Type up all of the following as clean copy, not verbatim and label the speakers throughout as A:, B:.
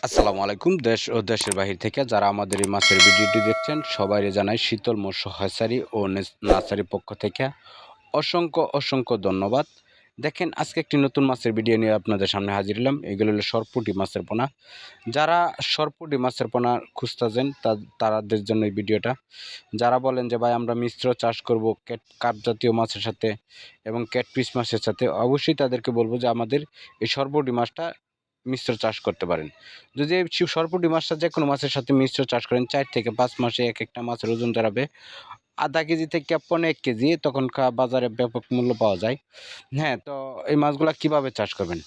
A: আসসালামু আলাইকুম। দেশ ও দেশের বাহির থেকে যারা আমাদের এই মাছের ভিডিওটি দেখছেন সবাইকে জানাই শীতল মৎস্য হ্যাচারী ও নার্সারির পক্ষ থেকে অসংখ্য ধন্যবাদ। দেখেন, আজকে একটি নতুন মাছের ভিডিও নিয়ে আপনাদের সামনে হাজির হলাম। এগুলো হলো সরপুঁটি মাছের পোনা। যারা সরপুঁটি মাছের পোনা খুঁজতেছেন তাদের জন্য এই ভিডিওটা। যারা বলেন যে ভাই আমরা মিশ্র চাষ করব কার্প জাতীয় মাছের সাথে এবং ক্যাটফিশ মাছের সাথে, অবশ্যই তাদেরকে বলবো যে আমাদের এই সরপুঁটি মাছটা মিশ্র চাষ করতে পারেন। যদি এই সরপুঁটি মাছটা যে কোনো মাছের সাথে মিশ্র চাষ করেন, 4 থেকে 5 মাসে এক একটা মাছের ওজন দাঁড়াবে আধা কেজি থেকে 1.5 কেজি। তখন বাজারে ব্যাপক মূল্য পাওয়া যায়। হ্যাঁ, তো এই মাছগুলা কিভাবে চাষ করবেন?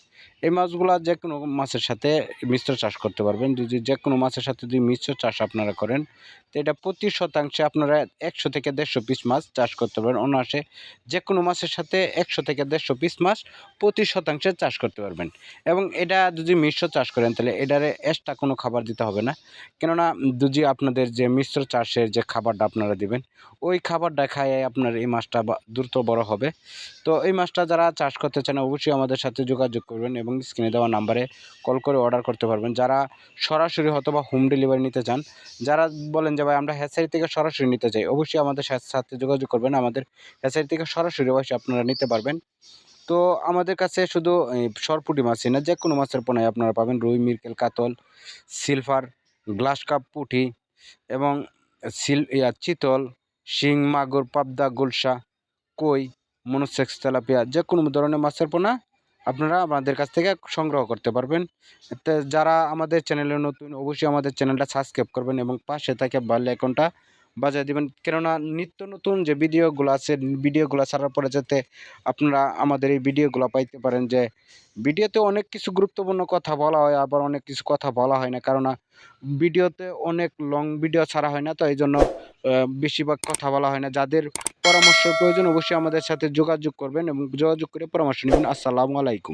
A: এই মাছগুলা যেকোনো মাছের সাথে মিশ্র চাষ করতে পারবেন। যদি যেকোনো মাছের সাথে যদি মিশ্র চাষ আপনারা করেন, তো এটা প্রতি শতাংশে আপনারা 100 থেকে 150 পিস মাছ চাষ করতে পারবেন অনায়াসে। যেকোনো মাছের সাথে 100 থেকে 150 পিস মাছ প্রতি শতাংশে চাষ করতে পারবেন। এবং এটা যদি মিশ্র চাষ করেন তাহলে এটারে এক্সট্রা কোনো খাবার দিতে হবে না। কেননা যদি আপনাদের যে মিশ্র চাষের যে খাবারটা আপনারা দিবেন, ওই খাবারটা খাইয়ে আপনার এই মাছটা দ্রুত বড় হবে। তো এই মাছটা যারা চাষ করতে চান অবশ্যই আমাদের সাথে যোগাযোগ করবেন এবং স্ক্রিনে দেওয়া নাম্বারে কল করে অর্ডার করতে পারবেন। যারা সরাসরি অথবা হোম ডেলিভারি নিতে চান, যারা বলেন যে ভাই আমরা হ্যাচারি থেকে সরাসরি নিতে চাই, অবশ্যই আমাদের সাথে যোগাযোগ করবেন। আমাদের হ্যাচারি থেকে সরাসরি অবশ্যই আপনারা নিতে পারবেন। তো আমাদের কাছে শুধু এই সরপুঁটি মাছই না, যেকোনো মাছের পোনাই আপনারা পাবেন। রুই, মৃগেল, কাতল, সিলভার, গ্লাস কাপ পুঁটি এবং চিতল, শিং, মাগুর, পাবদা, গুলশা, কই, মনোসেক্স, তেলাপিয়া যেকোনো ধরনের মাছের পোনা আপনারা আমাদের কাছ থেকে সংগ্রহ করতে পারবেন। তো যারা আমাদের চ্যানেলে নতুন অবশ্যই আমাদের চ্যানেলটা সাবস্ক্রাইব করবেন এবং পাশে থাকা বেল আইকনটা বাজিয়ে দিবেন। কেননা নিত্য নতুন যে ভিডিওগুলো আছে, ভিডিওগুলো ছাড়ার পরে যাতে আপনারা আমাদের এই ভিডিওগুলো পাইতে পারেন। যে ভিডিওতে অনেক কিছু গুরুত্বপূর্ণ কথা বলা হয়, আবার অনেক কিছু কথা বলা হয় না। কেননা ভিডিওতে অনেক লং ভিডিও ছাড়া হয় না, তো এই জন্য বেশিরভাগ কথা বলা হয় না। যাদের পরামর্শের প্রয়োজন অবশ্যই আমাদের সাথে যোগাযোগ করবেন এবং যোগাযোগ করে পরামর্শ নেবেন। আসসালামু আলাইকুম।